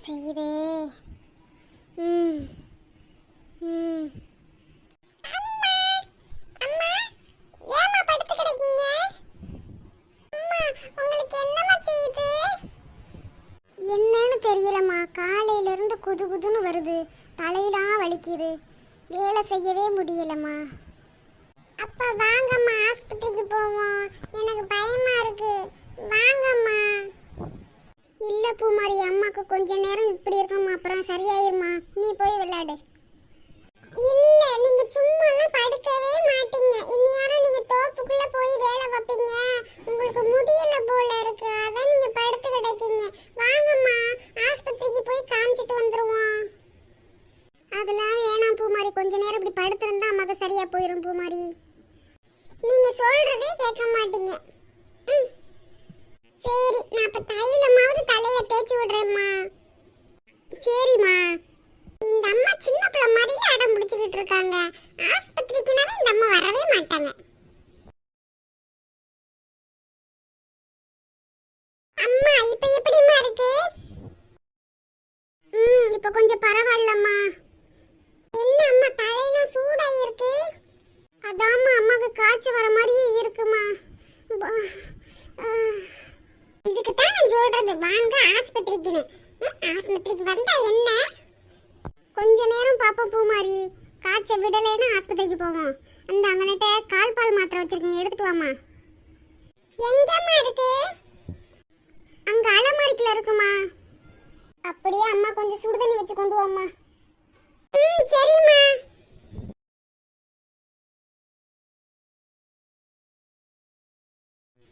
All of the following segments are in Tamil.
செய்யுதே. ம் ம் அம்மா அம்மா ஏமா படுத்து கிடக்கீங்க? அம்மா உங்களுக்கு என்னமா செய்யுது? என்னன்னு தெரியலம்மா, காலையில இருந்து குது குதுன்னு வருது, தலையெல்லாம் வலிக்குது, வேலை செய்யவே முடியலம்மா. அப்பா வாங்கம்மா, ஆஸ்பத்திரிக்கு போவோம், எனக்கு பயமா இருக்கு, வாங்கம்மா. இல்ல பூமாரி, அம்மாக்கு கொஞ்ச நேரம் இப்படி இருக்கம்மா, அப்புறம் சரியாயிருமா, நீ போய் விளையாடு. இல்ல, நீங்க சும்மா எல்லாம் படுக்கவே மாட்டீங்க, இனியாரும் நீங்க தோப்புக்குள்ள போய் வேலை வைப்பீங்க, உங்களுக்கு முடியல போல இருக்கு, அதான் நீங்க படுத்து கிடக்கீங்க. வாங்கம்மா, ஆஸ்பத்திரிக்கு போய் காமிச்சிட்டு வந்துருவோம். அதெல்லாம் வேணாம் பூமாரி, கொஞ்ச நேரம் இப்படி படுத்திருந்தா அம்மாக்கு சரியா போயிடும் பூமாரி. நீங்க சொல்றதே கேட்க மாட்டீங்க. சரி, நான் இப்ப தைலமாவது தலையில தேய்ச்சி விடுறேம்மா. சரிம்மா. இந்த அம்மா சின்ன பிள்ளை மாதிரியே அடம் பிடிச்சிக்கிட்டு இருக்காங்க, ஆஸ்பத்திரிக்குனாவே இந்த அம்மா வரவே மாட்டாங்க. அம்மா இப்ப எப்படிம்மா இருக்கு? இப்ப கொஞ்சம் பரவாயில்லம்மா. என்ன அம்மா தலையெல்லாம் சூடாகி இருக்கு? அதாம்மா அம்மாக்கு காய்ச்சல் வர மாதிரியே இருக்குமா. இதுக்கு தான் நான் சொல்றது, வாங்க ஆஸ்பத்திரிக்குன்னு. ஆஸ்பத்திரிக்கு வந்தா என்ன? கொஞ்ச நேரம் பாப்போம் பூமாரி, காய்ச்சல் விடலைன்னா ஆஸ்பத்திரிக்கு போவோம். அந்த அங்கன்ட்ட கால்பால் மாத்திரை வச்சிருக்கேன், எடுத்துட்டு வாமா. எங்கம்மா இருக்கு? அங்க அலமாரிக்குள்ள இருக்குமா. அப்படியே அம்மா கொஞ்சம் சுடு தண்ணி வச்சு கொண்டு வாமா. சரிம்மா.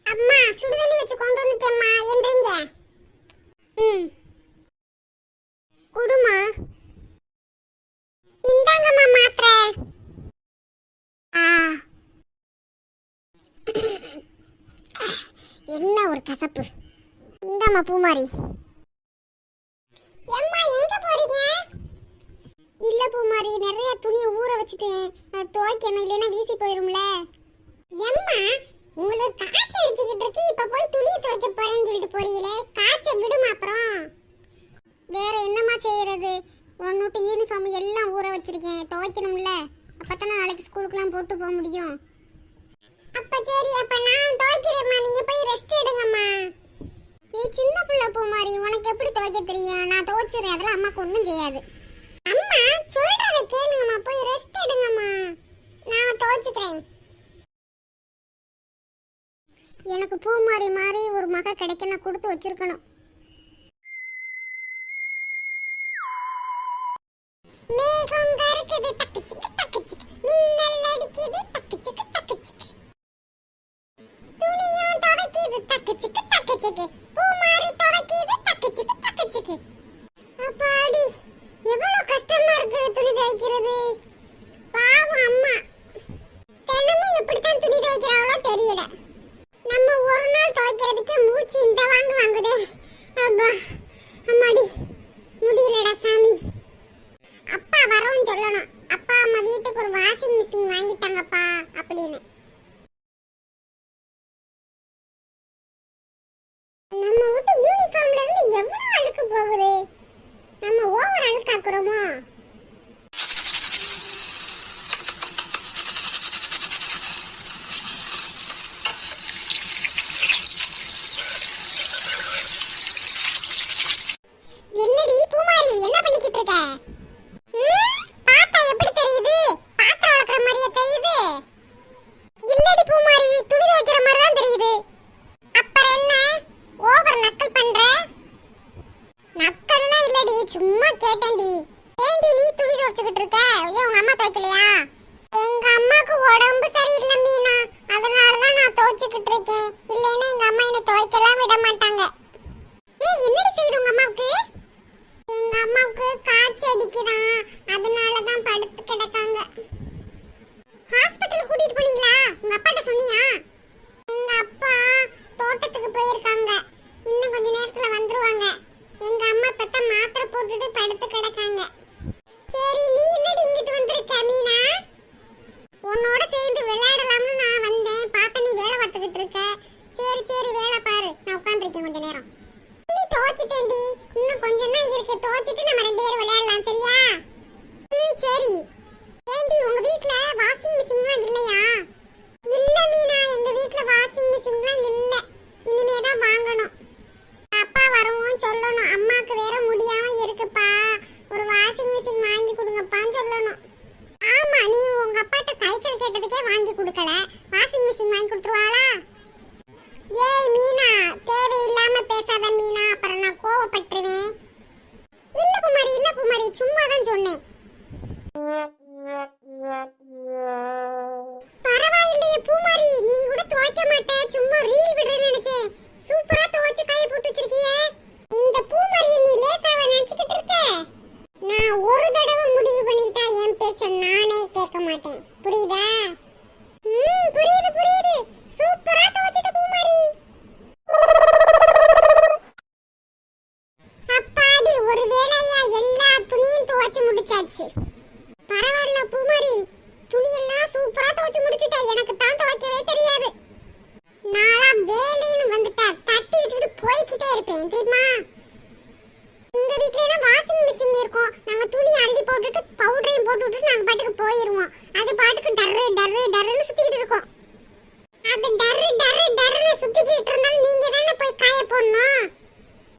அம்மா சுடு தண்ணி வச்சு கொண்டு வந்துட்டேம்மா, என்றீங்க? குடுமா. இந்தாங்கம்மா மாத்திரை. என்ன ஒரு கசப்பு. இந்தாம்மா பூமாரி. அம்மா எங்க போறீங்க? இல்ல பூமாரி, நிறைய துணி ஊற வச்சிட்டேன், துவைக்கணும், இல்லைன்னா வீசி போயிரும்ல. அம்மா உங்களுக்கு காய்ச்சல் அடிச்சுக்கிட்டு இருக்கு, இப்ப போய் துணி துவைக்க போறேன்னு சொல்லிட்டு போறீங்களே, காய்ச்சல் விடுமா அப்புறம்? வேற என்னம்மா செய்யறது, ஒன்னுட்டு யூனிஃபார்ம் எல்லாம் ஊற வச்சிருக்கேன், துவைக்கணும்ல, அப்பதானே நாளைக்கு ஸ்கூலுக்குலாம் போட்டு போக முடியும். அப்ப சரி, அப்ப நான் துவைக்கிறேம்மா, நீங்க போய் ரெஸ்ட் எடுங்கம்மா. நீ சின்ன பிள்ளை பூமாரி, உனக்கு எப்படி துவைக்க தெரியும்? நான் துவைச்சிடுறேன், அதெல்லாம் அம்மாக்கு ஒன்றும் செய்யாது. அம்மா சொல்றத கேளுங்கம்மா, போய் ரெஸ்ட் எடுங்கம்மா, நான் துவைச்சுக்கிறேன். எனக்கு பூமாரி மாதிரி ஒரு மக கிடைக்க நான் கொடுத்து வச்சிருக்கணும். மேகம் கருக்குது டக்கு சிக்கு டக்கு சிக்கு, மின்னல் அடிக்குது டக்கு சிக்கு டக்கு சிக்கு, துணியும் துவைக்குது டக்கு சிக்கு டக்கு சிக்கு, பூமாரி துவைக்குது டக்கு சிக்கு டக்கு சிக்கு. அப்பாடி, எவ்வளவு கஷ்டமா இருக்கு துணி துவைக்கிறது. பாவம் அம்மா, தினமும் எப்படித்தான் துணி துவைக்கிறாங்களோ தெரியல. நம்ம ஒரு நாள் துவைக்கிறதுக்கே மூச்சு இந்த வாங்குதே. அப்பா அம்மாடி, முடியலடா சாமி. அப்பா வரவும் சொல்லணும், அப்பா அம்மா வீட்டுக்கு ஒரு வாஷிங் மிஷின் வாங்கிட்டாங்கப்பா அப்படின்னு. நம்ம வீட்டு யூனிஃபார்ம்ல இருந்து எவ்வளவு அழுக்கு போகுது, நம்ம ஓவர் அழுக்காக்குறோமோ. என்னடி பூமாரி, என்ன பண்ணிக்கிட்டு இருக்க? பாத்தா எப்படி தெரியுது? பாத்திரம் வளர்க்குற மாதிரியே தெரியுது. இல்லடி பூமாரி, துணி துவைக்கிற மாதிரி தான் தெரியுது. அப்புறம் என்ன ஓவர் நக்கல் பண்ற? நக்கல்லாம் இல்லடி, சும்மா கேட்டேன்டி. ஏண்டி நீ துணி துவைச்சுக்கிட்டு இருக்க? ஏன் உங்க அம்மா துவைக்கலையா? எங்க அம்மாக்கு உடம்பு சரியில்லை மீனா, அதனாலதான் நான் துவைச்சுக்கிட்டு இருக்கேன், இல்லைன்னா எங்க அம்மா என்ன துவைக்கலாம் விட மாட்டாங்க. ஏய், என்னடி செய்யுது உங்க அம்மாவுக்கு? எங்க அம்மாவுக்கு காய்ச்சல் அடிக்குதான், அதனாலதான் படுத்து கிடக்காங்க. ஹாஸ்பிட்டல் கூட்டிட்டு போனீங்களா? உங்க அப்பாட்ட சொன்னியா? எங்க அப்பா தோட்டத்துக்கு போயிருக்காங்க, இன்னும் கொஞ்ச நேரத்துல வந்துருவாங்க. எங்க அம்மா பத்த மாத்திரை போட்டுட்டு படுத்து கிடக்காங்க. சரி, நீ என்னடி இங்கிட்டு வந்திருக்க மீனா? உன்னோட சேர்ந்து விளையாடலாம்னு நான் வந்தேன், பார்த்த நீ வேலை பார்த்துக்கிட்டு இருக்க. சரி சரி, வேலை பாரு, நான் உட்காந்துருக்கேன் கொஞ்ச நேரம். நீ துவைச்சிட்டேன்டி, இன்னும் கொஞ்சம் தான் இருக்கு போட்டுட்டேன் தெரியுமா? இந்த வீட்ல எல்லாம் வாஷிங் மிஷின் இருக்கும். நாங்க துணி அள்ளி போட்டுட்டு பவுடரையும் போட்டுட்டு நாங்க பாட்டுக்கு போயிடுவோம். அது பாட்டுக்கு டர்ரு டர்ரு டர்ருன்னு சுத்திக்கிட்டு இருக்கும். அது டர்ரு டர்ரு டர்ருன்னு சுத்திக்கிட்டு இருந்தாலும் நீங்க தானே போய் காய போடணும்.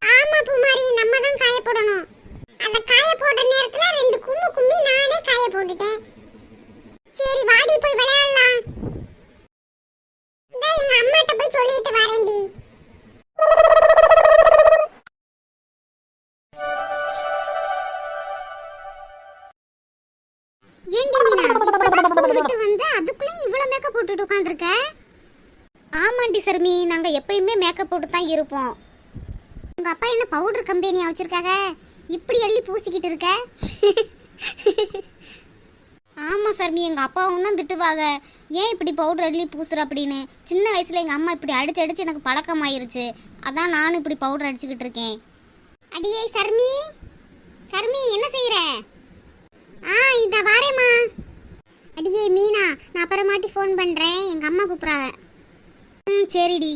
ஆமா பூமாரி, நம்ம தான் காய போடணும். அந்த காய போடுற நேரத்துல 2 கும்மு கும்மி நானே காய போட்டுட்டேன். சரி வாடி போய் விளையாடலாம். இந்த எங்க அம்மாட்ட போய் சொல்லிட்டு வரேன்டி. ஏண்டி மீனா, இப்பதான் ஸ்கூல் விட்டு வந்து அதுக்குள்ளேயும் இவ்வளவு மேக்கப் போட்டுட்டு உட்கார்ந்திருக்க? ஆமாண்டி சர்மி, நாங்க எப்பயுமே மேக்கப் போட்டு தான் இருப்போம். உங்க அப்பா என்ன பவுடர் கம்பெனியா வச்சிருக்காங்க? இப்படி அள்ளி பூசிக்கிட்டு இருக்க? ஆமா சர்மி, எங்க அப்பாவும் தான் திட்டுவாங்க, ஏன் இப்படி பவுடர் அள்ளி பூசுற அப்படின்னு. சின்ன வயசுல எங்க அம்மா இப்படி அடிச்சு அடிச்சு எனக்கு பழக்கமாயிருச்சு. அதான் நானும் இப்படி பவுடர் அடிச்சுக்கிட்டு இருக்கேன். அடியே சர்மி, சர்மி என்ன செய்யற? இந்த வாரேம்மா. அடியே மீனா, நான் அப்புறமாட்டி ஃபோன் பண்றேன், எங்க அம்மா கூப்பிடுறாங்க. சரிடி.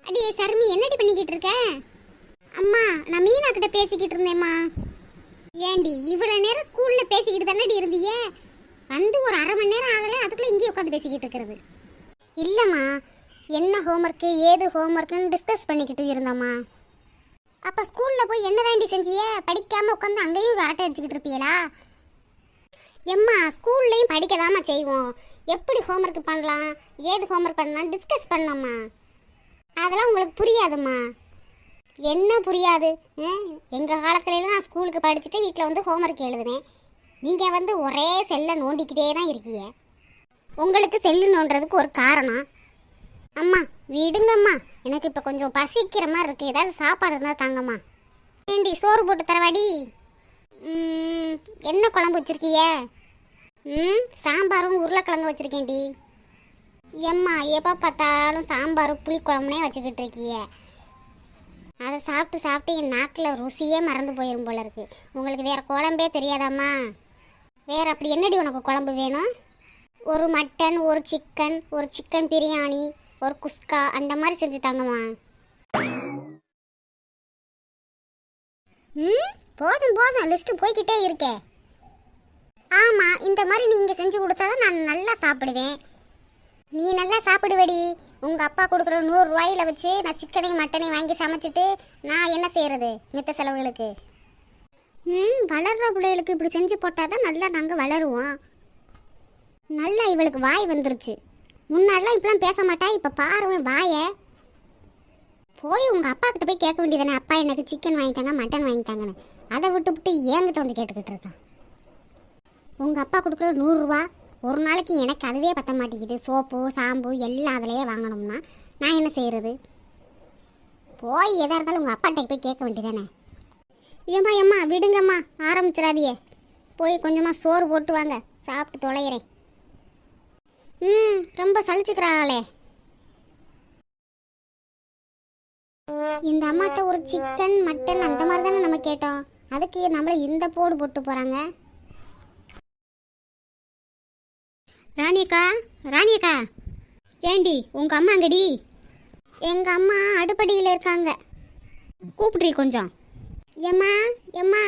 அடியே சர்மி, என்னடி பண்ணிக்கிட்டு இருக்க? அம்மா, நான் மீனா கிட்ட பேசிக்கிட்டு இருந்தேம்மா. ஏண்டி இவ்வளவு நேரம் ஸ்கூல்ல பேசிக்கிட்டு தானடி இருந்தீங்க? வந்து ஒரு 1/2 மணி நேரம் ஆகல, அதுக்குள்ள இங்கே உட்காந்து பேசிக்கிட்டு இருக்கிறது? இல்லம்மா, என்ன ஹோம்ஒர்க்கு ஏது ஹோம்ஒர்க்குன்னு டிஸ்கஸ் பண்ணிக்கிட்டு இருந்தோம்மா. அப்ப ஸ்கூல்ல போய் என்னதாண்டி செஞ்சிய? படிக்காம உட்காந்து அங்கேயும் அரட்டை அடிச்சுக்கிட்டு இருப்பீங்களா? எம்மா, ஸ்கூல்லையும் படிக்கதாம்மா செய்வோம். எப்படி ஹோம்ஒர்க் பண்ணலாம் ஏது ஹோம்ஒர்க் பண்ணலாம் டிஸ்கஸ் பண்ணோம்மா. அதெல்லாம் உங்களுக்கு புரியாதும்மா. என்ன புரியாது? எங்கள் காலத்துலலாம் நான் ஸ்கூலுக்கு படிச்சுட்டு வீட்டில் வந்து ஹோம்ஒர்க் எழுதுனேன். நீங்கள் வந்து ஒரே செல்லை நோண்டிக்கிட்டே தான் இருக்கீங்க. உங்களுக்கு செல்லு நோண்டுறதுக்கு ஒரு காரணம். அம்மா விடுங்கம்மா, எனக்கு இப்போ கொஞ்சம் பசிக்கிற மாதிரி இருக்குது. ஏதாவது சாப்பாடு இருந்தால் தாங்கம்மா. ஏண்டி சோறு போட்டு தரவாடி? என்ன குழம்பு வச்சுருக்கீங்க? சாம்பாரும் உருளைக்கிழங்கு வச்சுருக்கேன்டி. எம்மா, எப்போ பார்த்தாலும் சாம்பாரும் புளி குழம்புனே வச்சுக்கிட்டு இருக்கீங்க. அதை சாப்பிட்டு சாப்பிட்டு என் நாக்கில் ருசியே மறந்து போயிடும் போல இருக்கு. உங்களுக்கு வேறு குழம்பே தெரியாதாம்மா? வேறு அப்படி என்னடி உனக்கு குழம்பு வேணும்? ஒரு மட்டன், ஒரு சிக்கன் பிரியாணி, ஒரு குஸ்கா அந்த மாதிரி செஞ்சு தாங்கம்மா. போதும் போதும், லிஸ்ட்டு போய்கிட்டே இருக்கே. ஆமாம், இந்த மாதிரி நீங்கள் செஞ்சு கொடுத்தாதான் நான் நல்லா சாப்பிடுவேன். நீ நல்லா சாப்பிடுவடி. உங்கள் அப்பா கொடுக்குற 100 ரூபாயில் வச்சு நான் சிக்கனையும் மட்டனையும் வாங்கி சமைச்சிட்டு நான் என்ன செய்கிறது மித்த செலவுகளுக்கு? வளர்கிற பிள்ளைகளுக்கு இப்படி செஞ்சு போட்டால் தான் நல்லா நாங்கள் வளருவோம். நல்லா இவளுக்கு வாய் வந்துருச்சு. முன்னாடிலாம் இப்படிலாம் பேச மாட்டா, இப்போ பாருவேன் வாயை. போய் உங்கள் அப்பா கிட்ட போய் கேட்க வேண்டியதானே, அப்பா எனக்கு சிக்கன் வாங்கிட்டாங்க மட்டன் வாங்கிட்டாங்கன்னு. அதை விட்டு என்கிட்ட வந்து கேட்டுக்கிட்டு இருக்கான். உங்கள் அப்பா கொடுக்குற 100 ரூபா ஒரு நாளைக்கு எனக்கு அதுவே பற்ற மாட்டேங்குது. சோப்பு சாம்பு எல்லாம் அதிலேயே வாங்கணும்னா நான் என்ன செய்கிறது? போய் எதாக இருந்தாலும் உங்கள் அப்பாட்ட போய் கேட்க வேண்டியதானே. ஏம்மா விடுங்கம்மா, ஆரம்பிச்சிடாதியே. போய் கொஞ்சமாக சோறு போட்டு வாங்க, சாப்பிட்டு தொலைகிறேன். ரொம்ப சலிச்சுக்கிறாளே. இந்த அம்மாட்ட ஒரு சிக்கன் மட்டன் அந்த மாதிரி தானே நம்ம கேட்டோம். அதுக்கு நம்மள இந்த போடு போட்டு போகிறாங்க. ராணியக்கா, ஏண்டி உங்கள் அம்மா அங்கடி? எங்கள் அம்மா அடுப்படியில் இருக்காங்க. கூப்பிட்றீ கொஞ்சம். எம்மா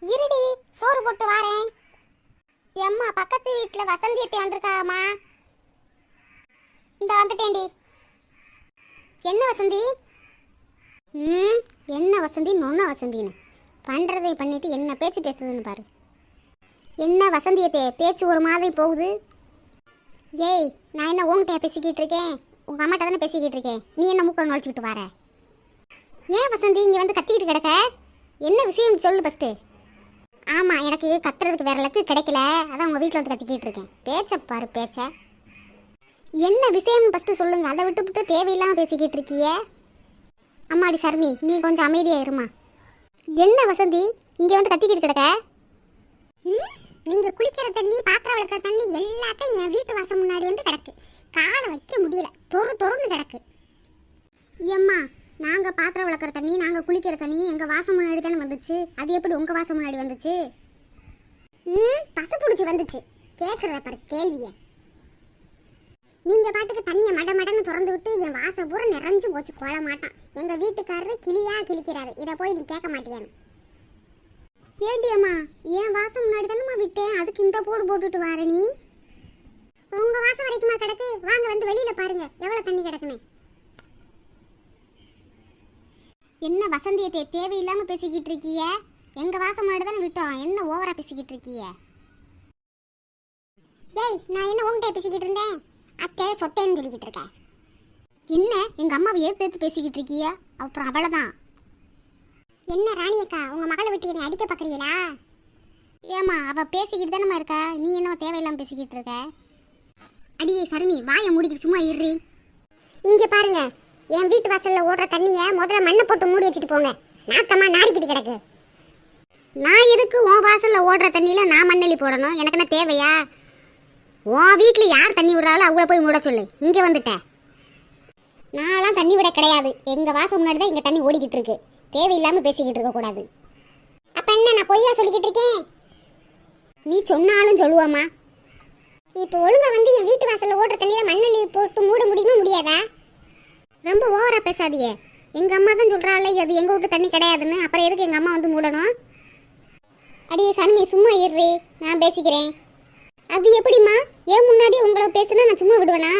இருடி, சோறு போட்டு வாரேன். எம்மா, பக்கத்து வீட்டில் வசந்தியத்தை வந்திருக்காம்மா. இந்த வந்துட்டேன்டி. என்ன வசந்தி? என்ன வசந்தி நொன்ன வசந்தின்னு பண்ணுறதை பண்ணிட்டு என்ன பேச்சு பேசுதுன்னு பாரு. என்ன வசந்தியத்தே, பேச்சு ஒரு மாதிரி போகுது. ஏய், நான் என்ன உங்ககிட்ட பேசிக்கிட்டு இருக்கேன்? உங்கள் அம்மாட்ட தானே பேசிக்கிட்டு இருக்கேன். நீ என்ன மூக்க நுழைச்சிக்கிட்டு வர? ஏன் வசந்தி இங்கே வந்து கத்திக்கிட்டு கிடக்க? என்ன விஷயம் சொல்லு ஃபஸ்ட்டு. ஆமாம், எனக்கு கத்துறதுக்கு வேற லக்கு கிடைக்கல, அதான் உங்கள் வீட்டில் வந்து கத்திக்கிட்டு இருக்கேன். பேச்ச பாரு பேச்ச. என்ன விஷயம் ஃபஸ்ட்டு சொல்லுங்க. அதை விட்டு தேவையில்லாமல் பேசிக்கிட்டு இருக்கிய. அம்மாடி சர்மி, நீ கொஞ்சம் அமைதியாக இருமா. என்ன வசந்தி இங்கே வந்து கத்திக்கிட்டு கிடக்க? நீங்கள் குளிக்கிற தண்ணி பாத்திரம் வளர்க்குற தண்ணி எல்லாத்தையும் என் வீட்டு வாசம் முன்னாடி வந்து கிடக்கு. காலை வைக்க முடியல, தொறுன்னு கிடக்கு. ஏம்மா, நாங்கள் பாத்திரம் வளர்க்குற தண்ணி நாங்கள் குளிக்கிற தண்ணி எங்கள் வாசம் முன்னாடி தானே வந்துச்சு. அது எப்படி உங்கள் வாசம் முன்னாடி வந்துச்சு? பசு பிடிச்சி வந்துச்சு. கேட்குறத பாரு கேள்வியை. நீங்க பாட்டுக்கு தண்ணியை மடன்னு திறந்து விட்டு என் வாச பூரா நிறைஞ்சு போச்சு கோல மாட்டான். எங்க வீட்டுக்காரரு கிளியா கிளிக்கிறாரு. இதை போய் நீ கேட்க மாட்டியான்னு. ஏண்டி அம்மா, என் வாசம் முன்னாடி தானம்மா விட்டேன், அதுக்கு இந்த போடு போட்டுட்டு வார நீ? உங்க வாசம் வரைக்குமா கிடக்கு? வாங்க வந்து வெளியில பாருங்க எவ்வளவு தண்ணி கிடக்குன்னு. என்ன வசந்தியத்தை தேவையில்லாம பேசிக்கிட்டு இருக்கிய? எங்க வாசம் முன்னாடி தானே விட்டோம், என்ன ஓவரா பேசிக்கிட்டு இருக்கிய? டேய், நான் என்ன உங்ககிட்ட பேசிக்கிட்டு இருந்தேன்? அத்தை சொத்தேன்னு சொல்லிக்கிட்டு இருக்க. என்ன எங்க அம்மாவை ஏத்து பேசிக்கிட்டு இருக்கிய? அப்புறம் அவ்வளவுதான். என்ன ராணியக்கா, உங்க மகளை விட்டு என்னை அடிக்க பாக்குறீங்களா? ஏமா, அவ பேசிக்கிட்டு தானே இருக்கா, நீ என்ன தேவையில்லாம பேசிக்கிட்டு இருக்க? அடியே சருமி, வாயை மூடிக்கிட்டு சும்மா இருறி. இங்க பாருங்க, என் வீட்டு வாசல்ல ஓடுற தண்ணிய முதல்ல மண்ணை போட்டு மூடி வச்சுட்டு போங்க. நாத்தமா நாரிக்கிட்டு கிடக்கு. நான் எதுக்கு உன் வாசல்ல ஓடுற தண்ணியில நான் மண்ணெளி போடணும்? எனக்கு என்ன தேவையா? உன் வீட்டுல யார் தண்ணி விடுறாலும் அவங்கள போய் மூட சொல்லு. இங்க வந்துட்டேன். நான்லாம் தண்ணி விட கிடையாது. எங்க வாசல் முன்னாடி தான் இங்க தண்ணி ஓடிக்கிட்டு இருக்கு. தேவையில்லாம பேசிக்கிட்டு இருக்க கூடாது. அப்ப என்ன நான் பொய்யா சொல்லிக்கிட்டு இருக்கேன்? நீ சொன்னாலும் சொல்லுவாமா? இப்போ ஒழுங்கா வந்து என் வீட்டு வாசல்ல ஓடுற தண்ணியில மண்ணெளி போட்டு மூட முடியுமா முடியாதா? ரொம்ப ஓவரா பேசாதியே. எங்க அம்மா தான் சொல்றாள் அது எங்க வீட்டு தண்ணி கிடையாதுன்னு. அப்புறம் எதுக்கு எங்க அம்மா வந்து மூடணும்? அடியே சன்மி, சும்மா இருறி, நான் பேசிக்கிறேன். அது எப்படிம்மா? ஏன் முன்னாடி உங்களை பேசுனா நான் சும்மா விடுவேனா?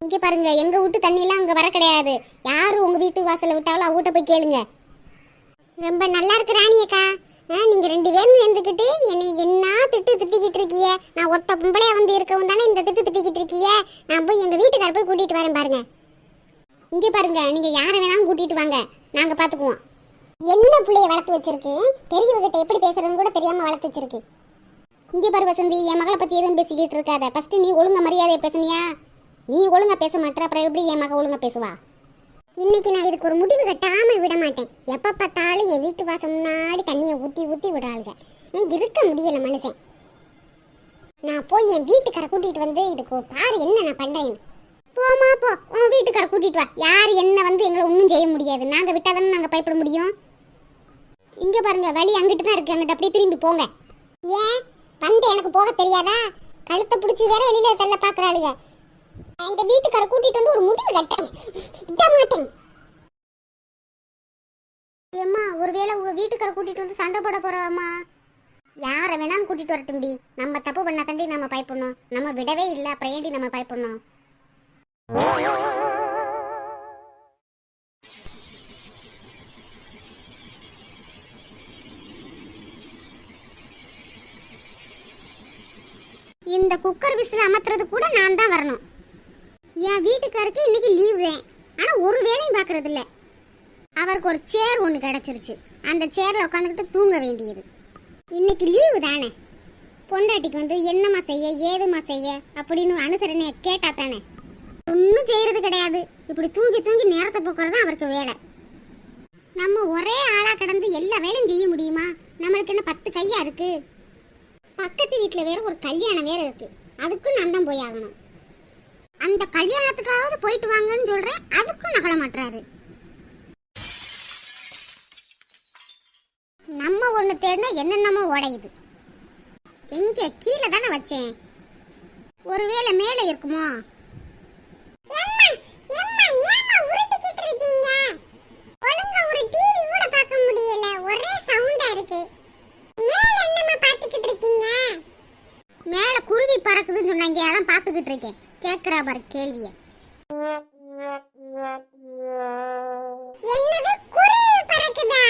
இங்கே பாருங்க, எங்க வீட்டு தண்ணியெல்லாம் அங்கே வர கிடையாது. யாரு உங்க வீட்டு வாசல்ல விட்டாலும் அவகிட்ட போய் கேளுங்க. ரொம்ப நல்லா இருக்கு ராணியக்கா. நீங்க 2 பேரும் சேர்ந்துக்கிட்டு என்னை என்ன திட்டிக்கிட்டு இருக்கீங்க. நான் ஒத்த பொம்பளையா வந்து இருக்கவும் தானே இந்த திட்டிக்கிட்டு இருக்கீங்க. நான் போய் எங்க வீட்டுக்கார போய் கூட்டிட்டு வரேன் பாருங்க. இங்கே பாருங்க, நீங்க யாரை வேணாலும் கூட்டிட்டு வாங்க, நாங்க பாத்துக்குவோம். என்ன பிள்ளைய வளர்த்து வச்சிருக்கு? பெரியவகிட்ட எப்படி பேசுறதுன்னு கூட தெரியாம வளர்த்து வச்சிருக்கு. இங்கே பாரு வசந்தி, என் மகளை பத்தி எதுவும் பேசிக்கிட்டு இருக்காத. ஃபர்ஸ்ட் நீ ஒழுங்கா மரியாதையை பேசுனியா? நீ ஒழுங்கா பேச மாட்டேற, அப்புறம் எப்படி என் மக ஒழுங்கா பேசுவா? இன்னைக்கு நான் இதுக்கு ஒரு முடிவு கட்டாம விட மாட்டேன். எப்ப பார்த்தாலும் என் வீட்டு வாசம் முன்னாடி தண்ணியை ஊத்தி விடாளுங்க. இருக்க முடியல மனுஷன். நான் போய் என் வீட்டுக்கார கூட்டிட்டு வந்து இதுக்கு பாரு என்ன நான் பண்றேன். போமா போ, உன் வீட்டுக்கார கூட்டிட்டு வா. யாரு என்ன வந்து எங்களை ஒன்றும் செய்ய முடியாது. நாங்க விட்டாதானே நாங்க பயப்பட முடியும். இங்க பாருங்க, வழி அங்கிட்டு தான் இருக்கு, அங்கிட்டு அப்படியே திரும்பி போங்க. ஏன் வந்து எனக்கு போக தெரியாதா? கழுத்தை பிடிச்சி வேற வெளியில தள்ள பாக்குறாளுங்க. எங்க வீட்டுக்கார கூட்டிட்டு வந்து ஒரு முடிவு கட்டேன், விட மாட்டேன். ஏம்மா, ஒருவேளை உங்க வீட்டுக்கார கூட்டிட்டு வந்து சண்டை போட போறாமா? யார வேணாலும் கூட்டிட்டு வரட்டும்டி. நம்ம தப்பு பண்ணா தாண்டி நம்ம பயப்படணும். நம்ம விடவே இல்லை, அப்புறம் ஏண்டி நம்ம பயப்படணும்? இந்த குக்கர் விசில் அமர்த்துறது கூட நான் தான் வரணும். என் வீட்டுக்காருக்கு இன்னைக்கு லீவ் தான், ஆனா ஒரு வேலையும் பார்க்கறது இல்ல. அவருக்கு ஒரு சேர் ஒன்று கிடைச்சிருச்சு, அந்த சேர்ல உட்காந்துக்கிட்டு தூங்க வேண்டியது. இன்னைக்கு லீவு தானே, பொண்டாட்டிக்கு வந்து என்னம்மா செய்ய ஏதுமா செய்ய அப்படின்னு அனுசரணையை கேட்டா தானே. ஒன்றும் செய்யறது கிடையாது, இப்படி தூங்கி தூங்கி நேரத்தை போக்குறது தான் அவருக்கு வேலை. நம்ம ஒரே ஆளா கிடந்து எல்லா வேலையும் செய்ய முடியுமா? நம்மளுக்கு என்ன 10 கையா இருக்கு? பக்கத்து வீட்டுல வேற ஒரு கல்யாணம் வேற இருக்கு, அதுக்கும் நான் தான் போய் ஆகணும். அந்த கல்யாணத்துக்காவது போயிட்டு வாங்கன்னு சொல்றேன், அதுக்கும் நகல மாட்டாரு. நம்ம ஒண்ணு தேடினா என்னென்னமோ உடையுது. எங்க கீழே தானே வச்சேன், ஒருவேளை மேலே இருக்குமோ? மேல குருவி பறக்குதுன்னு சொன்னாங்க, அதான் பாத்துக்கிட்டு இருக்கேன். கேக்குறா பாரு கேள்விய. என்னது குருவி பறக்குதா?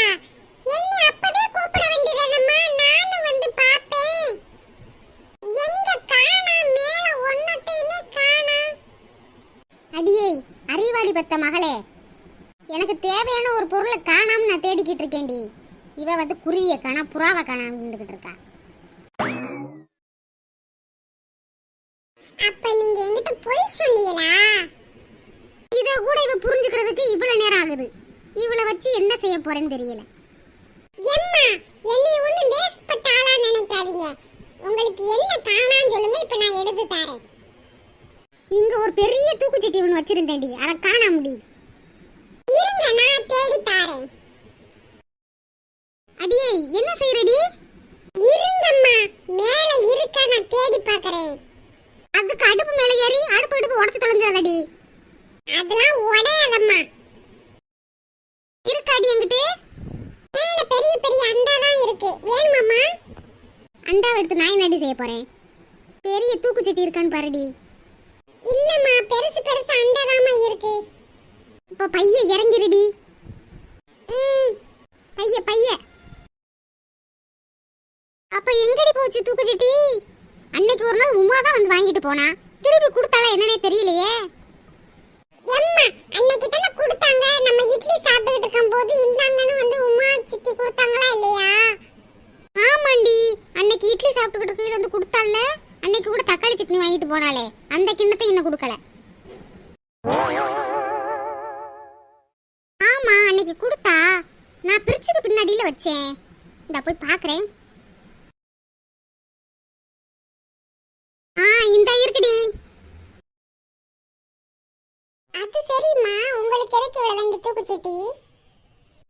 என்னை அப்பவே கூப்பிட வேண்டியதேனம்மா, நானும் வந்து பாப்பேன். எங்க காணா? மேல ஒன்னத்தையுமே காணா. அடியே அறிவாளி பத்த மகளே, எனக்கு தேவையான ஒரு பொருளை காணாம நான் தேடிக்கிட்டு இருக்கேன்டி. இவ வந்து குருவியை காணா புறாவை காணான்னு இருக்கா. அப்ப நீங்க என்கிட்ட போய் சொன்னீங்களா? இத கூட இவ புரிஞ்சுக்கிறதுக்கு இவ்வளவு நேரம் ஆகுது. இவளை வச்சு என்ன செய்ய போறேன்னு தெரியல. எம்மா, என்னை ஒண்ணு லேஸ் பட்ட ஆளா நினைக்காதீங்க. உங்களுக்கு என்ன காணான்னு சொல்லுங்க, இப்ப நான் எடுத்து தரேன். இங்க ஒரு பெரிய தூக்குச்சட்டி ஒண்ணு வச்சிருந்தேன்டி, அத காணா முடி. இருங்க, நான் தேடி தரேன். அடியே என்ன செய்றடி? இருங்கம்மா, மேல இருக்க நான் தேடி பார்க்கறேன். அதுக்கு அடுப்பு மேல ஏறி அடுப்பு அண்டாவை எடுத்து நான் என்னடி செய்ய போறேன்? பெரிய தூக்குச்சட்டி இருக்கான்னு பாருடி. இல்லம்மா, பெருசு பெருசு அண்டதாமா இருக்கு. இப்ப பைய இறங்கிருடி. பைய பைய. அப்ப எங்கடி போச்சு தூக்குச்சட்டி? அன்னைக்கு ஒரு நாள் உமா தான் வந்து வாங்கிட்டு போனா. திருப்பி கொடுத்தால என்னன்னே தெரியலையே. எம்மா, அன்னைக்கு தான கொடுத்தாங்க. நம்ம இட்லி சாப்பிட்டுட்டு இருக்கும்போது இந்தாங்கன்னு வந்து உமா சித்தி கொடுத்தாங்களா இல்லையா? ஆமாண்டி, அன்னைக்கு இட்லி சாப்பிட்டுக்கிட்டு இருக்கையில வந்து கொடுத்தால. அன்னைக்கு கூட தக்காளி சட்னி வாங்கிட்டு போனாலே, அந்த கிண்ணத்தை இன்னும் கொடுக்கல. ஆமா, அன்னைக்கு கொடுத்தா. நான் பிரிச்சுக்கு பின்னாடியில வச்சேன். இந்த போய் பாக்குறேன். இந்த இருக்குடி. அது சரிம்மா, உங்களுக்கு எதுக்கு இவ்வளவு தூக்குச்சட்டி?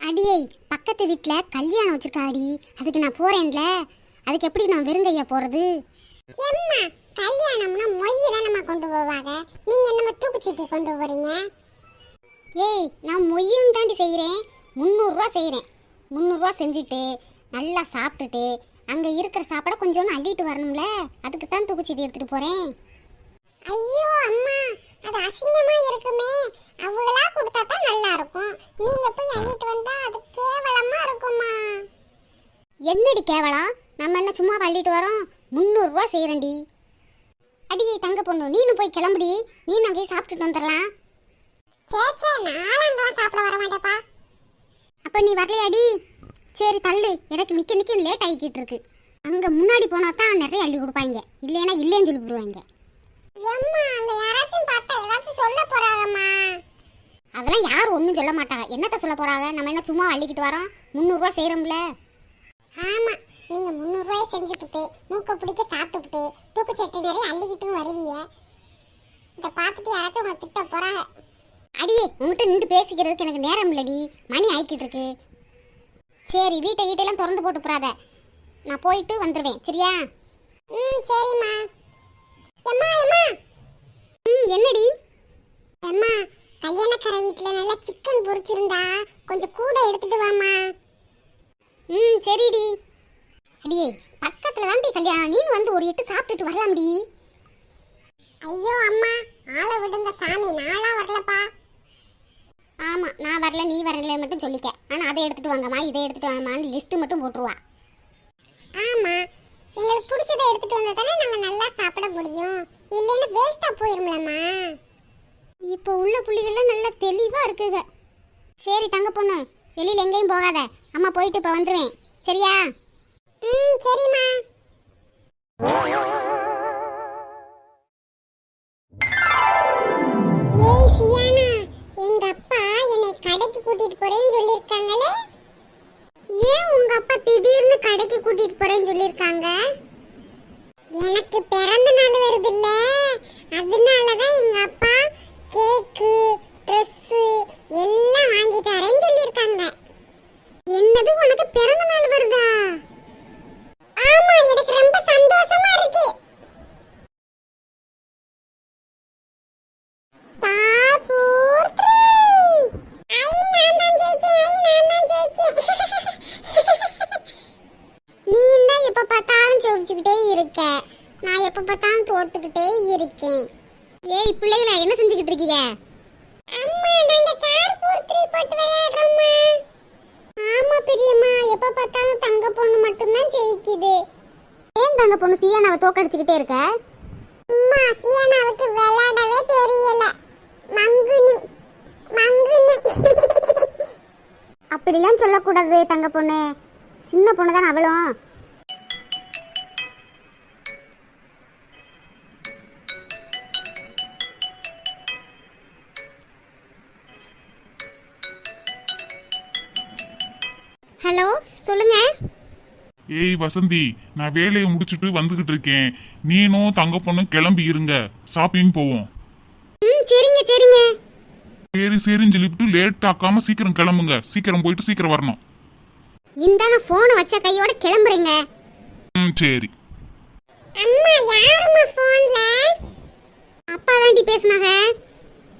அடியே, பக்கத்து வீட்ல கல்யாணம் வச்சிருக்காடி. அதுக்கு நான் போறேன்ல. அதுக்கு எப்படி நான் வெறுங்கையா போறது? எம்மா, கல்யாணம்னா மொய் தானம்மா கொண்டு போவாங்க. நீங்க என்னம்மா தூக்குச்சட்டி கொண்டு போறீங்க? ஏய், நான் மொய்யும் தாண்டி செய்கிறேன். 300 ரூபா செய்கிறேன். 300 ரூபா செஞ்சுட்டு நல்லா சாப்பிட்டுட்டு அங்கே இருக்கிற சாப்பாடை கொஞ்சோன்னு அள்ளிட்டு வரணும்ல. அதுக்கு தான் தூக்குச்சட்டி எடுத்துட்டு போகிறேன். ஐயோ அம்மா, அது அசிங்கமா இருக்குமே. அவங்களா கொடுத்தா தான் நல்லா இருக்கும். நீங்க போய் அள்ளிட்டு வந்தா அது கேவலமா இருக்குமா? என்னடி கேவலம்? நம்ம என்ன சும்மா அள்ளிட்டு வரோம்? 300 ரூபா செய்கிறேன்டி. அடியே தங்க பொண்ணு, நீனு போய் கிளம்புடி. நீ அங்கேயே சாப்பிட்டுட்டு வந்துடலாம். சேச்சே, நாளாங்கலாம் சாப்பிட வர மாட்டேப்பா. அப்போ நீ வரலையாடி? சரி தள்ளு, எனக்கு நிற்க லேட் ஆகிக்கிட்டு இருக்கு. அங்கே முன்னாடி போனால் தான் நிறைய அள்ளி கொடுப்பாங்க. இல்லைன்னா இல்லைன்னு சொல்லி போடுவாங்க. எம்மா, அங்க யாராச்சும் பார்த்தா ஏதாச்சும் சொல்ல போறாங்கம்மா. அதெல்லாம் யாரும் ஒன்றும் சொல்ல மாட்டாங்க. என்னத்த சொல்ல போகிறாங்க? நம்ம என்ன சும்மா அள்ளிக்கிட்டு வரோம்? 300 ரூபா செய்கிறோம்ல. ஆமா, நீங்க 300 ரூபாய் செஞ்சுக்கிட்டு மூக்க பிடிக்க சாப்பிட்டுக்கிட்டு தூக்குச்சட்டி நிறைய அள்ளிக்கிட்டும் வருவீங்க. இதை பார்த்துட்டு யாராச்சும் உங்களை திட்ட போறாங்க. அடியே, உங்ககிட்ட நின்று பேசிக்கிறதுக்கு எனக்கு நேரம் இல்லடி. மணி ஆயிக்கிட்டு இருக்கு. சரி, வீட்டெல்லாம் திறந்து போட்டு போறாத. நான் போயிட்டு வந்துடுவேன், சரியா? சரிம்மா. எம்மா எம்மா. என்னடி? எம்மா, கல்யாணக்கார வீட்டுல நல்லா சிக்கன் பொரிச்சிருந்தா கொஞ்சம் கூட எடுத்துட்டு வாமா. சரிடி. அடியே, பக்கத்துல தாண்டி கல்யாணம். நீ வந்து ஒரு 8 சாப்பிட்டுட்டு வரலாம்டி. ஐயோ அம்மா, ஆளை விடுங்க சாமி, நாளா வரலப்பா. ஆமா, நான் வரல நீ வரல மட்டும் சொல்லிக்க. ஆனா அதை எடுத்துட்டு வாங்கம்மா, இதை எடுத்துட்டு வாங்கம்மான்னு லிஸ்ட் மட்டும் போட்டுருவா. ஆமா, எங்களுக்கு பிடிச்சதை எடுத்துட்டு வந்தா தானே நாங்க நல்லா சாப்பிட முடியும். இல்லைன்னா வேஸ்டா போயிரும்லம்மா. இப்போ உள்ள புள்ளிகள்லாம் நல்லா தெளிவா இருக்குங்க. சரி தங்க பொண்ணு, வெளியில எங்கேயும் போகாத. அம்மா போயிட்டு இப்போ வந்துடுவேன், சரியா? சரிம்மா. ஏய் சியானா, எங்க அப்பா என்னை கடைக்கு கூட்டிட்டு போறேன்னு சொல்லிருக்காங்களே. ஏன் உங்க அப்பா திடீர்னு கடைக்கு கூட்டிட்டு போறேன்னு சொல்லிருக்காங்க? எனக்கு பிறந்த நாள் வருதுல்ல, அதனாலதான் எங்க அப்பா கேக்கு, ட்ரெஸ் எல்லாம் வாங்கி தரேன்னு சொல்லிருக்காங்க. என்னது, உனக்கு பிறந்த நாள் வருதா? ஆமா, எனக்கு ரொம்ப சந்தோஷமா இருக்கு. எப்ப பார்த்தாலும் சோதிச்சுக்கிட்டே இருக்க. நான் எப்ப பார்த்தாலும் தோத்துக்கிட்டே இருக்கேன். ஏய் பிள்ளைகளா, என்ன செஞ்சுக்கிட்டு இருக்கீங்க? அம்மா, நாங்க சார் 4-3 போட்டு விளையாடுறோம்மா. ஆமா பெரியம்மா, எப்ப பார்த்தாலும் தங்க பொண்ணு மட்டும் தான் ஜெயிக்குது. ஏன் தங்க பொண்ணு சியானாவை தோக்கடிச்சுக்கிட்டே இருக்க? அம்மா, சியானாவுக்கு விளையாடவே தெரியல. மங்குனி மங்குனி. அப்படிலாம் சொல்லக்கூடாது தங்க பொண்ணு. சின்ன பொண்ணு தான் அவளும். ஹலோ, சொல்லுங்க. ஏய் வசந்தி, நான் வேலையை முடிச்சுட்டு வந்துகிட்டு இருக்கேன். நீனும் தங்க பொண்ணும் கிளம்பி இருங்க, ஷாப்பிங் போவோம். சரிங்க சரிங்க. சரி சரின்னு சொல்லிவிட்டு லேட் ஆக்காம சீக்கிரம் கிளம்புங்க. சீக்கிரம் போயிட்டு சீக்கிரம் வரணும். இந்தான போனை வச்ச கையோட கிளம்புறீங்க. சரி. அம்மா, யாரும்மா போன்ல? அப்பா தாண்டி பேசுனாங்க.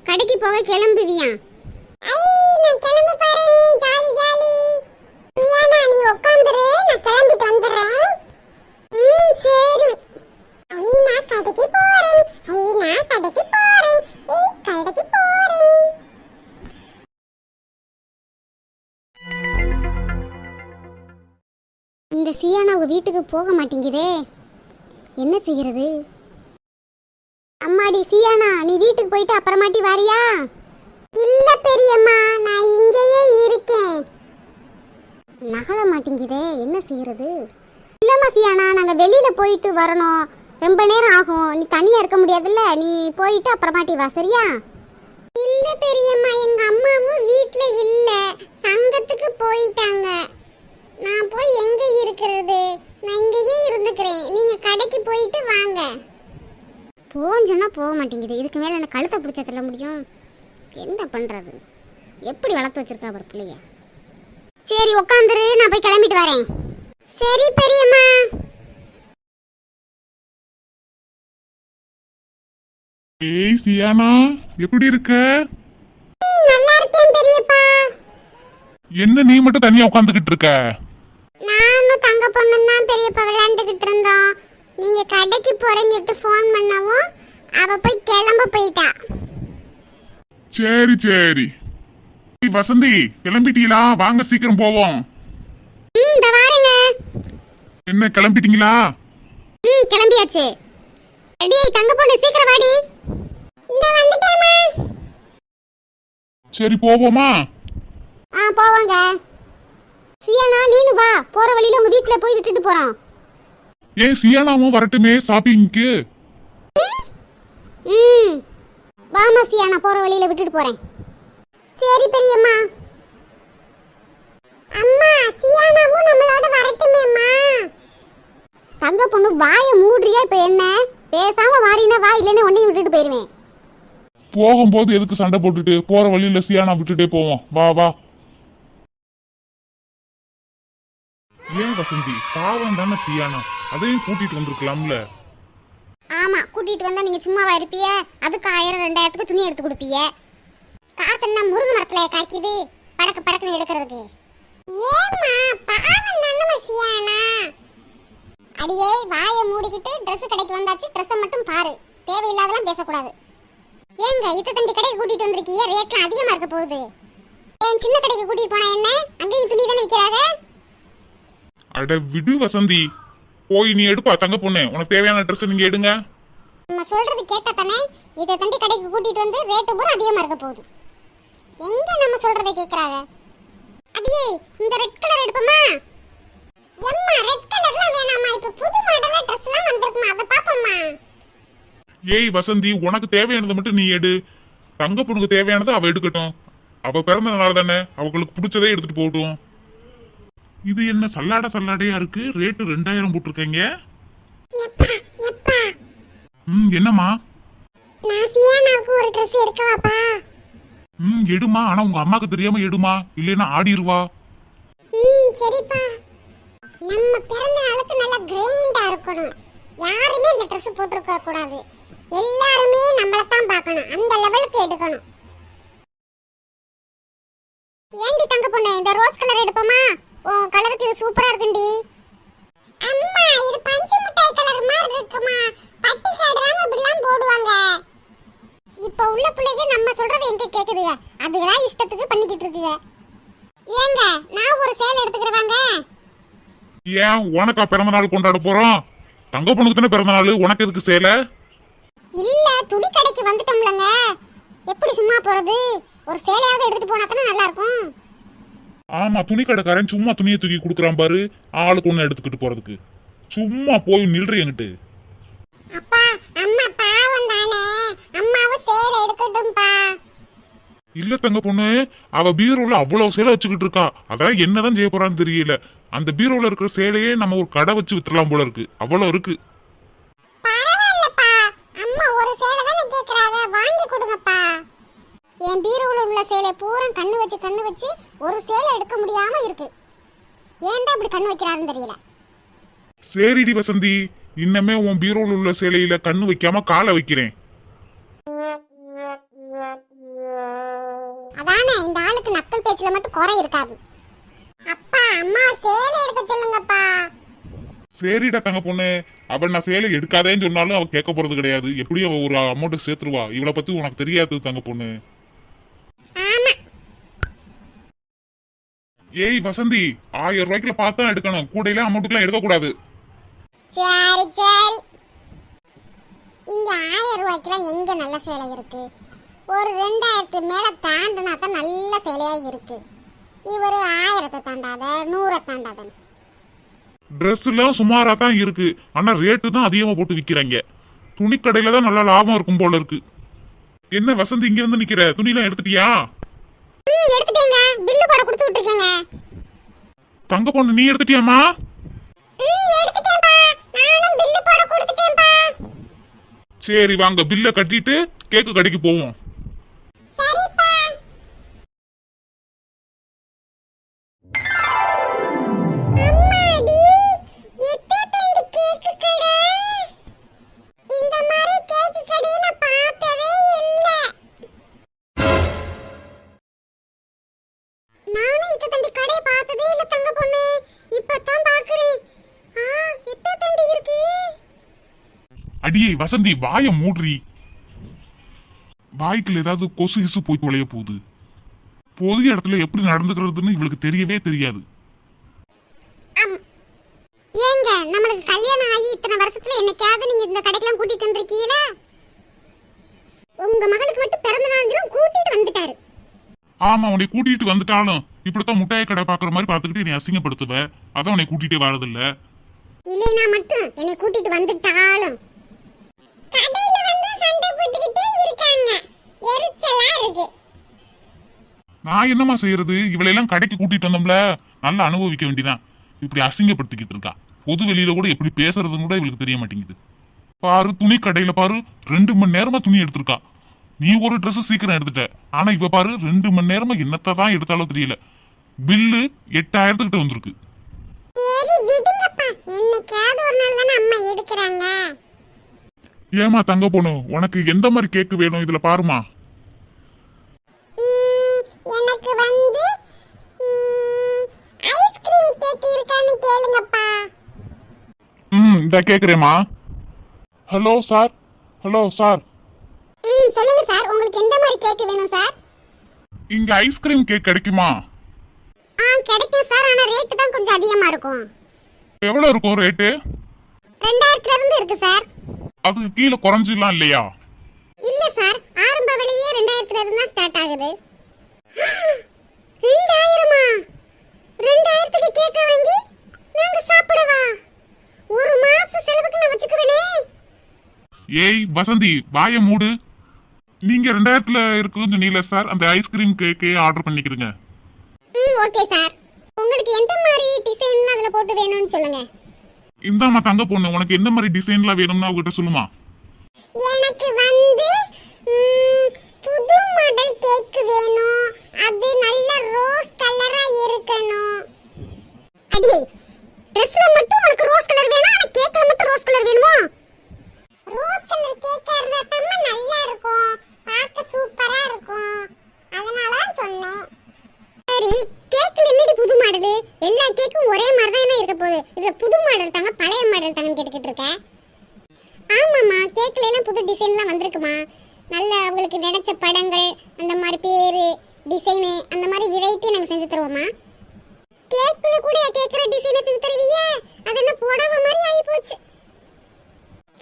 கடைக்கு போக கிளம்புவியா? நான் கிளம்ப போறேன். Jolly jolly. சியானா, நீ உட்காந்துரு, நான் கிளம்பிட்டு வந்துடுறேன். இந்த சியானா உங்க வீட்டுக்கு போக மாட்டேங்குதே, என்ன செய்யறது? அம்மாடி சியானா, நீ வீட்டுக்கு போயிட்டு அப்புறமாட்டி வாரியா? இல்ல பெரியம்மா, நான் இங்கேயே இருக்கேன். நகல மாட்டேங்குதே, என்ன செய்யறது? இல்லம்மா சியானா, நாங்க வெளியில போயிட்டு வரணும், ரொம்ப நேரம் ஆகும், நீ தனியா இருக்க முடியாதுல்ல, நீ போயிட்டு அப்புறமாட்டி வா, சரியா? இல்ல பெரியம்மா, எங்க அம்மாவும் வீட்ல இல்ல, சங்கத்துக்கு போயிட்டாங்க. நான் போய் எங்க இருக்கிறது? நான் இங்கேயே இருந்துக்கிறேன். நீங்க கடைக்கு போயிட்டு வாங்க. போஞ்சனா போக மாட்டேங்குது, இதுக்கு மேல என்ன கழுத்தை பிடிச்ச தள்ள முடியும்? என்ன பண்றது? எப்படி வளர்த்து வச்சிருக்கா அவர் பிள்ளைய? சரி உட்காந்துரு, நான் போய் கிளம்பிட்டு வரேன். சரி பெரியம்மா. ஏய் சியானா, எப்படி இருக்க? நல்லா இருக்கேன் பெரியப்பா. என்ன நீ மட்டும் தனியா உட்காந்துக்கிட்டு இருக்க? நானும் தங்க பொண்ணும் தான் பெரியப்பா விளையாண்டுக்கிட்டு இருந்தோம். நீங்க கடைக்கு போறேன்னு ஃபோன் பண்ணவும் அவ போய் கிளம்ப போயிட்டா. சரி சரி. ஏய் வசந்தி, கிளம்பிட்டீங்களா? வாங்க சீக்கிரம் போவோம். இந்த வாரேங்க. என்ன கிளம்பிட்டீங்களா? கிளம்பியாச்சு. அடி தங்க பொண்ணு, சீக்கிரம் வாடி. இந்த வந்துட்டேம்மா. சரி போவோமா? போவாங்க. சியானா நீனு வா, போற வழியில உங்க வீட்ல போய் விட்டுட்டு போறோம். ஏன் சியானாவும் வரட்டுமே ஷாப்பிங்க்கு? வாமா சியானா, போற வழியில விட்டுட்டு போறேன். சரி பெரியம்மா. அம்மா, சியானாவும் நம்மளோட வரட்டுமேம்மா. தங்க பொண்ணு வாயை மூடுறியா? இப்ப என்ன பேசாம வாரினா வா, இல்லைன்னா ஒன்னையும் விட்டுட்டு போயிருவேன். போகும்போது எதுக்கு சண்டை போட்டுட்டு, போற வழியில சியானா விட்டுட்டே போவோம். வா வா. ஏன் வசந்தி, பாவம் தானே சியானா, அதையும் கூட்டிட்டு வந்திருக்கலாம்ல. ஆமா, கூட்டிட்டு வந்தா நீங்க சும்மாவா இருப்பீய? அதுக்கு 1000 2000க்கு துணி எடுத்து கொடுப்பீய. காசு என்ன முருங்கை மரத்துல காய்க்குது படக்கு படக்குன்னு எடுக்கிறதுக்கு? ஏம்மா, பாவம் தானே சியானா. அடியே வாயை மூடிக்கிட்டு ட்ரெஸ் கடைக்கு வந்தாச்சு, ட்ரெஸ்ஸை மட்டும் பாரு, தேவையில்லாதெல்லாம் பேசக்கூடாது. ஏங்க இத்த தண்டி கடைக்கு கூட்டிட்டு வந்திருக்கீங்க, ரேட்லாம் அதிகமா இருக்க போகுது. ஏன் சின்ன கடைக்கு கூட்டிட்டு போனா என்ன? அங்கேயும் துணி தானே விற்கிறாங்க. அட விடு வசந்தி, போய் நீ எடுப்பா தங்க பொண்ணு, உனக்கு தேவையான ட்ரெஸ் நீங்க எடுங்க. நம்ம சொல்றது கேட்டா தானே இத தண்டி கடைக்கு கூட்டிட்டு வந்து ரேட்டு பூரா அதிகமா இருக்க போகுது. எங்க நம்ம சொல்றதை கேக்குறாங்க? அடியே இந்த ரெட் கலர் எடுப்போமா? எம்மா, ரெட் கலர்லாம் வேணாமா, இப்ப புது மாடல்ல ட்ரெஸ்லாம் வந்திருக்குமா, அத பாப்போமா? ஏய் வசந்தி, உனக்கு தேவையானதை மட்டும் நீ எடு, தங்க பொண்ணுக்கு தேவையானதை அவ எடுக்கட்டும். அவ பிறந்த நாள் தானே, அவங்களுக்கு பிடிச்சதே எடுத்துட்டு போகட்டும். இது என்ன சல்லாடையா இருக்கு? ரேட்டு 2000 போட்டிருக்கீங்க. எப்பா எப்பா, என்னம்மா? நான் சியானாவுக்கு ஒரு ட்ரெஸ் எடுக்கவாப்பா? எடுமா, ஆனா உங்க அம்மாக்கு தெரியாம எடுமா, இல்லைன்னா ஆடிடுவா. சரிப்பா. நம்ம பிறந்த நாளுக்கு நல்லா கிராண்டா இருக்கணும். யாருமே இந்த ட்ரெஸ் போட்டுருக்க கூடாது. எல்லாருமே நம்மள தான் பார்க்கணும், அந்த லெவலுக்கு எடுக்கணும். ஏண்டி தங்க பொண்ணு, இந்த ரோஸ் கலர் எடுப்போமா? ஓ கலருக்கு இது சூப்பரா இருக்குண்டி. அம்மா, இது பஞ்சு மிட்டாய் கலர் மாதிரி இருக்குமா? பட்டி காடு தான் இப்படிலாம் போடுவாங்க. இப்ப உள்ள பிள்ளைங்க நம்ம சொல்றது எங்க கேக்குதுங்க? அதுகளா இஷ்டத்துக்கு பண்ணிக்கிட்டு இருக்குங்க. ஏங்க, நான் ஒரு சேலை எடுத்துக்கிறவாங்க. ஏன் உனக்கா பிறந்த நாள் கொண்டாட போறோம்? தங்க பொண்ணுக்கு தானே பிறந்த நாள், உனக்கு எதுக்கு சேலை? இல்ல, துணி கடைக்கு வந்துட்டோம்லங்க, எப்படி சும்மா போறது? ஒரு சேலையாவது எடுத்துட்டு போனா தானே நல்லா இருக்கும். ஆமா, துணி கடைக்காரன் சும்மா துணியை தூக்கி கொடுக்குறான் பாரு, ஆளுக்கு ஒண்ணு எடுத்துக்கிட்டு போறதுக்கு. சும்மா போய் நில்றி என்கிட்ட. அப்பா, அம்மா பாவம் தானே, அம்மாவும் சேலை எடுக்கட்டும்பா. இல்ல தங்க பொண்ணு, அவ பீரோல அவ்வளவு சேலை வச்சுக்கிட்டு இருக்கா, அதான் என்னதான் செய்ய போறான்னு தெரியல. அந்த பீரோல இருக்கிற சேலையே நம்ம ஒரு கடை வச்சு வித்துறலாம் போல இருக்கு, அவ்வளவு இருக்கு. பரவாயில்லப்பா, அம்மா ஒரு சேலை தானே கேக்குறாங்க, வாங்கி கொடுங்கப்பா. என் பீரோல உள்ள சேலை பூரா கண்ணு வச்சு ஒரு சேலை எடுக்க முடியாம இருக்கு. ஏன்டா இப்படி கண்ணு வைக்கிறாருன்னு தெரியல. சரிடி வசந்தி, இன்னமே உன் பீரோல உள்ள சேலையில கண்ணு வைக்காம காலை வைக்கிறேன். அதானே, இந்த ஆளுக்கு நக்கல் பேச்சுல மட்டும் குறை இருக்காது. அப்பா, அம்மா சேலை எடுக்க சொல்லுங்கப்பா. சரிடா தங்க பொண்ணு, அவள் நான் சேலை எடுக்காதேன்னு சொன்னாலும் அவ கேட்க போறது கிடையாது. எப்படியும் அவ ஒரு அமௌண்ட் சேர்த்துருவா. இவளை பத்தி உனக்கு தெரியாது தங்க பொண்ணு. ஆமா. ஏய் வசந்தி, 1000 ரூபாய்க்குள்ள பார்த்தா எடுக்கணும், கூடையில அமௌண்ட்டுக்குலாம் எடுக்கக்கூடாது. சரி சரி. இங்க 1000 ரூபாய்க்குலாம் எங்க நல்ல சேலை இருக்கு? ஒரு 2000 மேல தாண்டினா தான் நல்ல சேலையா இருக்கு. இவரு 1000 தாண்டாத 100 தாண்டாத. ட்ரெஸ் எல்லாம் சுமாரா தான் இருக்கு, ஆனா ரேட்டு தான் அதிகமா போட்டு விக்கிறாங்க. துணி கடையில தான் நல்ல லாபம் இருக்கும் போல இருக்கு. என்ன வசந்தி இங்க வந்து நிக்கிற? துணிலாம் எடுத்துட்டியா? எடுத்துட்டேங்க, பில்லு போட கொடுத்து விட்டுருக்கேங்க. தங்க பொண்ணு நீ எடுத்துட்டியாமா? எடுத்துட்டேன்பா, நானும் பில்லு போட கொடுத்துட்டேன்பா. சரி வாங்க, பில்ல கட்டிட்டு கேக்கு கடைக்கு போவோம். சரிப்பா. அம்மாடி, எத்தனை கேக்கு கடை? இந்த மாதிரி கேக்கு கடையை நான் பார்த்ததே இல்ல. நானும் இத்தனை கடையை பார்த்ததே இல்ல தங்க பொண்ணு, இப்பதான் பாக்குறேன். எத்தனை இருக்கு? அடியே வசந்தி, வாய மூடுறி. வாய்க்குள்ள ஏதாவது கொசு கிசு போய் தொலைய போகுது. பொது இடத்துல எப்படி நடந்துக்கிறதுன்னு இவளுக்கு தெரியவே தெரியாது. ஏங்க, நம்மளுக்கு கல்யாணம் ஆகி இத்தனை வருஷத்துல என்னைக்காவது நீங்க இந்த கடைக்கெல்லாம் கூட்டிட்டு வந்திருக்கீங்களா? உங்க மகளுக்கு மட்டும் பிறந்த நாளும் கூட்டிட்டு வந்துட்டாரு. ஆமா, உன்னை கூட்டிட்டு வந்துட்டாலும் இப்படித்தான் முட்டாய் கடை பாக்குற மாதிரி பாத்துக்கிட்டு நீ அசிங்கப்படுத்துவ. அதான் உன்னை கூட்டிட்டே வரதில்ல. இல்லைனா மட்டும் என்னை கூட்டிட்டு வந்துட்டாலும் கடையில வந்து சண்டை போட்டுக்கிட்டே இருக்காங்க. எரிச்சலா இருக்கு. நான் என்னமா செய்யறது? இவளையெல்லாம் கடைக்கு கூட்டிட்டு வந்தோம்ல, நல்லா அனுபவிக்க வேண்டியதான். இப்படி அசிங்கப்படுத்திக்கிட்டு இருக்கா. பொது வெளியில கூட எப்படி பேசுறதுன்னு கூட இவளுக்கு தெரிய மாட்டேங்குது. பாரு, துணி கடையில பாரு, 2 மணி நேரமா துணி எடுத்திருக்கா. நீ ஒரு ட்ரெஸ் சீக்கிரம் எடுத்துட்ட, ஆனா இப்ப பாரு 2 மணி நேரமா என்னத்தான் எடுத்தாலும் தெரியல. பில்லு 8000 கிட்ட வந்திருக்கு. சரி விடுங்கப்பா, என்னைக்காவது ஒரு நாள் தானே அம்மா எடுக்கறாங்க. ஏமா தங்க பொண்ணு, உனக்கு எந்த மாதிரி கேக்கு வேணும்? இதுல பாருமா. எனக்கு வந்து ஐஸ்கிரீம் கேக் இருக்கான்னு கேளுங்கப்பா. இந்த கேக்குறேம்மா. Hello sir, hello sir. சொல்லுங்க சார், உங்களுக்கு எந்த மாதிரி கேக் வேணும் சார்? இங்க ஐஸ்கிரீம் கேக் கிடைக்குமா? கிடைக்கும் சார், ஆனா ரேட் தான் கொஞ்சம் அதிகமா இருக்கும். எவ்வளவு இருக்கும் ரேட்டு? 2000 இருந்து இருக்கு சார். அதுக்கு கீழே குறைஞ்சிடலாம் இல்லையா? இல்ல சார், ஆரம்ப விலையே 2000 இருந்து தான் ஸ்டார்ட் ஆகுது. 2000மா? 2000க்கு கேக்க வாங்கி நாங்க சாப்பிடவா? ஒரு மாச செலவுக்கு நான் வச்சுக்குவேனே. ஏய் வசந்தி, வாய மூடு. நீங்க 2000ல இருக்குன்னு சொன்னீங்களா சார், அந்த ஐஸ்கிரீம் கேக்கே ஆர்டர் பண்ணிக்கிறீங்க. ஓகே சார், உங்களுக்கு எந்த மாதிரி டிசைன் அதுல போட்டு வேணும்னு சொல்லுங்க. இந்தாமா தங்க பொண்ணு, உனக்கு எந்த மாதிரி டிசைன்லாம் வேணும்னு அவகிட்ட சொல்லுமா. எனக்கு வந்து புது மாடல் கேக் வேணும். அது நல்ல ரோஸ் கலரா இருக்கணும். அடி, ட்ரெஸ்ல மட்டும் உனக்கு ரோஸ் கலர் வேணும், ஆனா கேக்ல மட்டும் ரோஸ் கலர் வேணுமா? ரோஸ் கலர் கேக்கா இருந்தா தான் நல்லா இருக்கும், பார்க்க சூப்பரா இருக்கும். அதனால தான் சொன்னேன். சரி, கேக்ல என்னடி புது மாடல்? எல்லா கேக்கும் ஒரே மாதிரி தான் இருக்க போகுது. இதுல புது மாடல் தாங்க பழைய மாடல் தாங்கன்னு கேட்டுக்கிட்டு இருக்கேன். ஆமாம்மா, கேக்ல எல்லாம் புது டிசைன்லாம் வந்திருக்குமா. நல்ல உங்களுக்கு நினைச்ச படங்கள், அந்த மாதிரி பேரு, டிசைனு, அந்த மாதிரி வெரைட்டி நாங்கள் செஞ்சு தருவோம்மா. கேக்ல கூட கேட்குற டிசைனை செஞ்சு தருவீங்க? அது என்ன புடவை மாதிரி ஆகி போச்சு.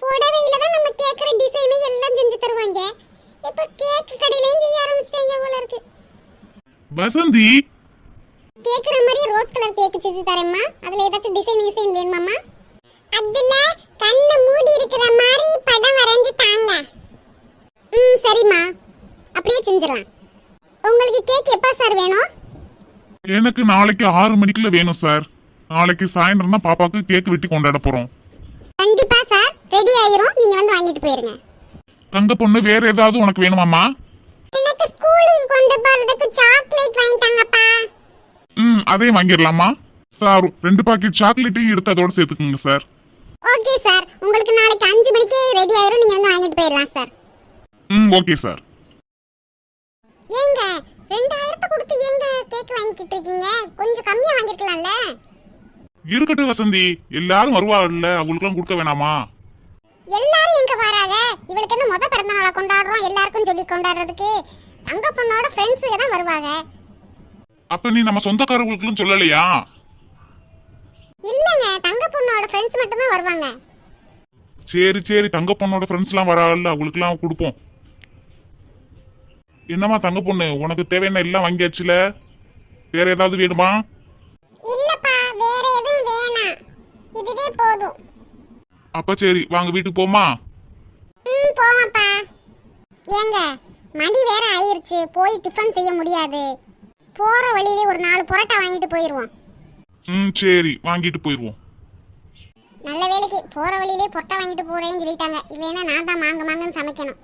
புடவையில தான் நம்ம கேட்குற டிசைனு எல்லாம் செஞ்சு தருவாங்க. இப்போ கேக் கடையிலேயும் செய்ய ஆரம்பிச்சிட்டாங்க போல இருக்கு. வசந்தி, கேக்குற மாதிரி ரோஸ் கலர் கேக் செஞ்சு தரேம்மா. அதுல ஏதாச்சும் டிசைன் வேணுமாம்மா? அதுல கண்ணு மூடி இருக்கிற மாதிரி படம் வரைஞ்சு தாங்க. சரிம்மா, அப்படியே செஞ்சிடலாம். உங்களுக்கு கேக் எப்போ சார் வேணும்? எனக்கு நாளைக்கு 6 மணிக்குள்ள வேணும் சார். நாளைக்கு சாயந்தரம் தான் பாப்பாக்கு கேக் வெட்டி கொண்டாட போறோம். கண்டிப்பா சார், ரெடி ஆயிரும். நீங்க வந்து வாங்கிட்டு போயிருங்க. தங்க பொண்ணு, வேற ஏதாவது உனக்கு வேணுமாமா? எனக்கு ஸ்கூலுக்கு கொண்டு போறதுக்கு சாக்லேட் வாங்கி தாங்கப்பா. அதே வாங்கிடலாமா சார்? 2 பாக்கெட் சாக்லேட்டையும் எடுத்து அதோட சேர்த்துக்குங்க சார். ஓகே சார், உங்களுக்கு நாளைக்கு 5 மணிக்கே ரெடி ஆயிரும். நீங்க வந்து வாங்கிட்டு போயிடலாம் சார். Okay sir. ஏங்க 2000 கொடுத்து ஏங்க கேக் வாங்கிட்டு இருக்கீங்க? கொஞ்சம் கம்மியா வாங்கிருக்கலாம்ல. இருக்கட்டும் வசந்தி, எல்லாரும் வருவாங்கல்ல, அவங்களுக்குலாம் கொடுக்க வேணாமா? எல்லாரும் எங்க வராங்க? இவளுக்கு என்ன முத பிறந்த நாளை கொண்டாடுறோம் எல்லாருக்கும் சொல்லி கொண்டாடுறதுக்கு? தங்க பொண்ணோட ஃப்ரெண்ட்ஸுங்க தான் வருவாங்க. அப்ப நீ நம்ம சொந்தக்காரர்களுக்கும் சொல்லலையா? இல்லங்க, தங்க பொண்ணோட ஃப்ரெண்ட்ஸ் மட்டும் தான் வருவாங்க. சரி சரி, தங்க பொண்ணோட ஃப்ரெண்ட்ஸ் எல்லாம் வராங்கல்ல, அவங்களுக்கு எல்லாம் கொடுப்போம். என்னம்மா தங்க பொண்ணு, உனக்கு தேவையான எல்லாம் வாங்கியாச்சுல? வேற ஏதாவது வேணுமா? இல்லப்பா, வேற எதுவும் வேணாம், இதுவே போதும். அப்ப சரி, வாங்க வீட்டுக்கு போமா. போவாப்பா. ஏங்க, மணி வேற ஆயிருச்சு, போய் டிஃபன் செய்ய முடியாது. போற வழியிலே ஒரு 4 புரோட்டா வாங்கிட்டு போயிருவோம். சரி, வாங்கிட்டு போயிருவோம். நல்ல வேலைக்கு போற வழியிலே புரோட்டா வாங்கிட்டு போறேன்னு சொல்லிட்டாங்க. இல்லைன்னா நான் தான் மாங்கன்னு சமைக்கணும்.